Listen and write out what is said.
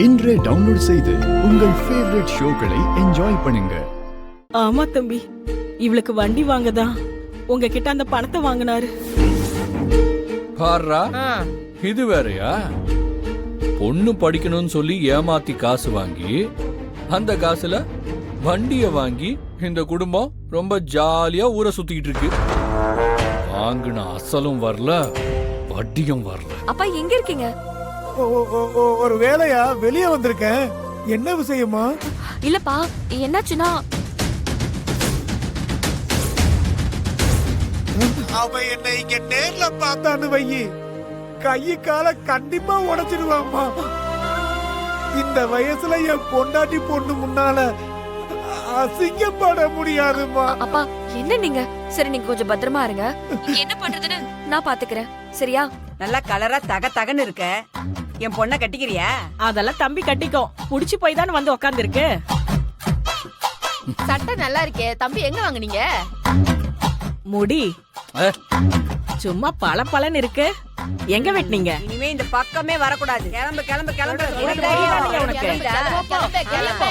இன்றே டவுன்லோட் செய்து உங்கள் ஃபேவரட் ஷோக்களை என்ஜாய் பண்ணுங்க. ஆமா தம்பி, இவளுக்கு வண்டி வாங்கதான் உங்ககிட்ட அந்த பணத்தை வாங்கினாரு. பாரா, இது வேறயா? பொண்ணு படிக்கணும்னு சொல்லி ஏமாத்தி காசு வாங்கி அந்த காசுல வண்டிய வாங்கி இந்த குடும்பம் ரொம்ப ஜாலியா ஊரை சுத்திக்கிட்டு இருக்கு. வாங்கின அசலும் வரல, வட்டியும் வரல. அப்பா எங்க இருக்கீங்க? ஒரு வேலையா வெளியே வந்திருக்கேன். என்ன விஷயமா? இல்லப்பா, என்னாச்சுன்னா அவ என்னை இங்க நேர்ல பார்த்தான்னு வையி, கையை கால கண்டிப்பா உடைச்சிடுவாம்மா. இந்த வயசுல என் பொண்டாட்டி பொண்ணு முன்னால அசிங்கப்பட முடியாதுமா. அப்பா என்ன நீங்க? சரி, நீங்க கொஞ்சம் பத்திரமா இருங்க. என்ன பண்றதுன்னு நான் பாத்துக்கிறேன், சரியா? நல்லா கலரா தக தகன்னு இருக்க. என் பொண்ண கட்டிக்கிறியா? அதெல்லாம் தம்பி கட்டிக்கோ. புடிச்சு போய் தானே வந்து உக்காந்து இருக்கு. சட்டை நல்லா இருக்கே தம்பி, எங்க வாங்குனீங்க? முடி சும்மா பளபளன்னு இருக்கு. எங்க வெட்டினீங்க? இனிமே இந்த பக்கமே வரக்கூடாது. கிளம்பு கிளம்பு கிளம்பு. உனக்கு தைரியம் தானே உனக்கு? கிளம்பு, கிளம்பு, கிளம்பு.